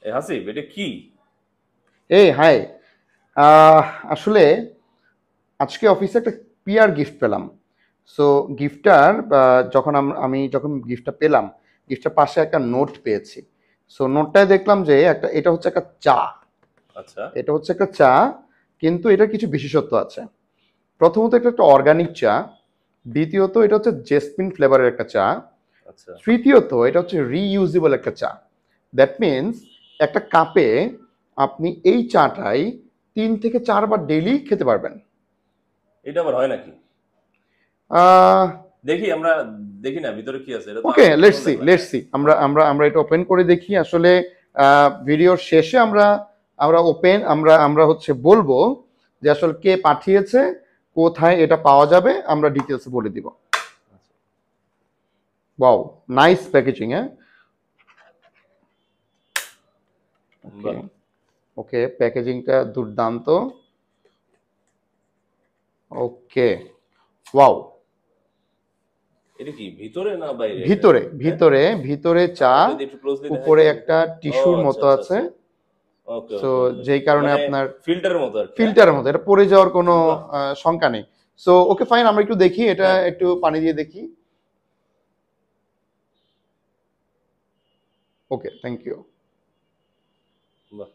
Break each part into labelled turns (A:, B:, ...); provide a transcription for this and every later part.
A: হাসিব, এটা কি?
B: এই হাই। আসলে আজকে অফিসে একটা পিআর গিফট পেলাম। সো গিফটটার যখন আমি যখন গিফটটা পেলাম, গিফটটার পাশে একটা নোট পেয়েছি। সো নোটটায় দেখলাম যে এটা হচ্ছে একটা চা।
A: আচ্ছা
B: এটা হচ্ছে একটা চা, কিন্তু এটার কিছু বিশেষত্ব আছে। প্রথমত এটা একটা অর্গানিক চা, দ্বিতীয়ত এটা হচ্ছে জেসমিন ফ্লেভারের একটা চা,
A: আচ্ছা।
B: তৃতীয়ত এটা হচ্ছে রিইউজেবল একটা চা। দ্যাট মিনস একটা কাপে আপনি এই চাটাই 3 থেকে 4 বার ডেইলি খেতে পারবেন।
A: এটা আবার হয় নাকি? দেখি আমরা, দেখি না ভিতরে কি আছে, এটা তো
B: ওকে,
A: আমি
B: লেটস
A: প্রথম
B: সি
A: দেখলাম।
B: লেটস
A: হ্যাঁ।
B: সি আমরা আমরা আমরা এটা ওপেন করে দেখি। আসলে ভিডিওর শেষে আমরা আমরা ওপেন আমরা আমরা হচ্ছে বলবো যে আসলে কে পাঠিয়েছে, কোথায় এটা পাওয়া যাবে, আমরা ডিটেলস বলে দিব। Wow, nice packaging. হ্যাঁ, ওকে।
A: বাহ।
B: ওকে, প্যাকেজিংটা দুর্দান্ত। ওকে, ওয়াও।
A: এটা কি ভিতরে না বাইরে এটা?
B: ভিতরে
A: হ্যাঁ,
B: ভিতরে ভিতরে চা,
A: আমি যদি একটু ক্লোজলি দেখাই
B: উপরে
A: তো দেখি।
B: একটা
A: ও
B: টিস্যুর
A: আচ্ছা
B: মতো
A: আচ্ছা
B: আছে।
A: আচ্ছা। ওকে
B: সো
A: ওকে ওকে।
B: যেই কারণে
A: মানে
B: আপনার
A: ফিল্টারের মতো আর কি, হ্যাঁ।
B: ফিল্টারের মতো, এটা পড়ে যাওয়ার কোনো
A: বাহ।
B: শঙ্কা নেই। সো ওকে ফাইন, আমরা একটু দেখি এটা,
A: হ্যাঁ।
B: একটু পানি দিয়ে দেখি। ওকে, থ্যাংক ইউ।
A: বাহ।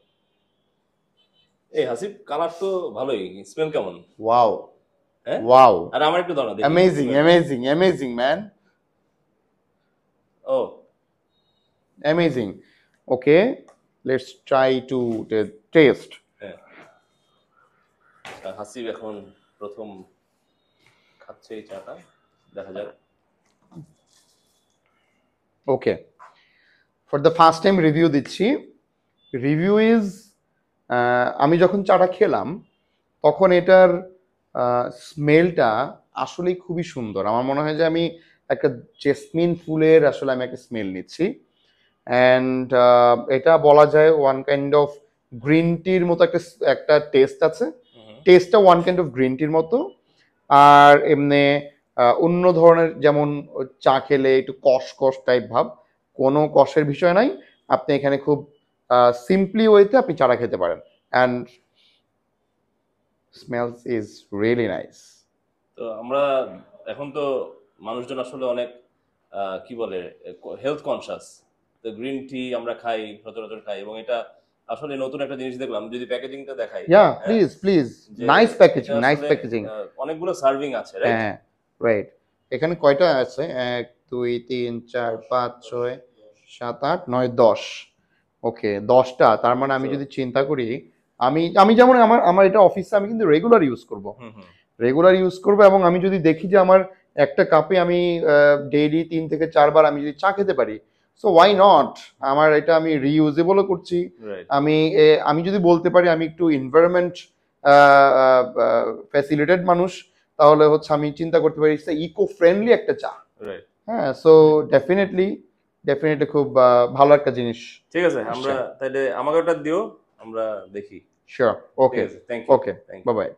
A: এই হাসিব, কালার তো ভালোই, স্মেল কেমন?
B: ওয়াও,
A: হ্যাঁ।
B: ওয়াও,
A: আর আমার একটু দাও না দেখি
B: অ্যামেজিং
A: স্মেলটা।
B: অ্যামেজিং অ্যামেজিং ম্যান,
A: ও।
B: Amazing. Okay, let's try to taste.
A: হ্যাঁ। হাসিব এখন প্রথম খাচ্ছে এই চাটা, দেখা যাক।
B: Okay, for the first time review দিচ্ছি। রিভিউ ইজ, আমি যখন চাটা খেলাম তখন এটার স্মেলটা আসলেই খুবই সুন্দর। আমার মনে হয় যে আমি একটা জেসমিন ফুলের আসলে আমি একটা স্মেল নিচ্ছি। অ্যান্ড এটা বলা যায় ওয়ান কাইন্ড অফ গ্রিন টির মতো একটা একটা টেস্ট আছে।
A: হুম।
B: টেস্টটা ওয়ান কাইন্ড অফ গ্রিন টির মতো। আর এমনি অন্য ধরনের যেমন চা খেলে একটু কষ কষ টাইপ ভাব, কোনো কষের বিষয় নাই। আপনি এখানে খুব সিম্পলি ওয়েতে আপনি চাটা খেতে পারেন। And smells is really nice.
A: তো আমরা এখন তো মানুষজন আসলে অনেক কি বলে, হেলথ কনসাস। তো গ্রিন টি আমরা খাই, সচরাচর খাই, এবং এটা আসলে নতুন একটা জিনিস দেখলাম, যদি প্যাকেজিংটা দেখাই।
B: ইয়া,
A: হ্যাঁ।
B: Please please.
A: যে
B: নাইস
A: এটা
B: প্যাকেজিং, নাইস
A: আসলে
B: প্যাকেজিং।
A: অনেকগুলো সার্ভিং আছে, রাইট?
B: হ্যাঁ, রাইট। এখানে কয়টা আছে? 1 2 3 4 5 6 7 8 9 10। ওকে, 10টা। তার মানে আমি
A: সো
B: যদি চিন্তা করি, আমি আমি যেমন আমার আমার এটা অফিসে আমি কিন্তু রেগুলার ইউজ করব,
A: হুম হুম।
B: রেগুলার ইউজ করব। এবং আমি যদি দেখি যে আমার একটা কাপে আমি ডেইলি 3 থেকে 4 বার আমি যদি চা খেতে পারি, সো ওয়াই নট। আমার এটা আমি রিইউজেবলও করছি।
A: রাইট।
B: আমি আমি যদি বলতে পারি আমি একটু এনভায়রনমেন্ট ফ্যাসিলিটেড মানুষ, তাহলে হচ্ছে আমি চিন্তা করতে পারি ইকো ফ্রেন্ডলি একটা চা।
A: রাইট।
B: হ্যাঁ, সো ডেফিনেটলি ডেফিনেটলি খুব ভালো একটা জিনিস
A: ঠিক আছে,
B: আসছে।
A: আমরা তাহলে আমাকে ওটা দিও, আমরা দেখি।
B: শিওর,
A: ঠিক
B: ওকে।
A: আছে, thank you.
B: Okay,
A: thank you.
B: Bye by.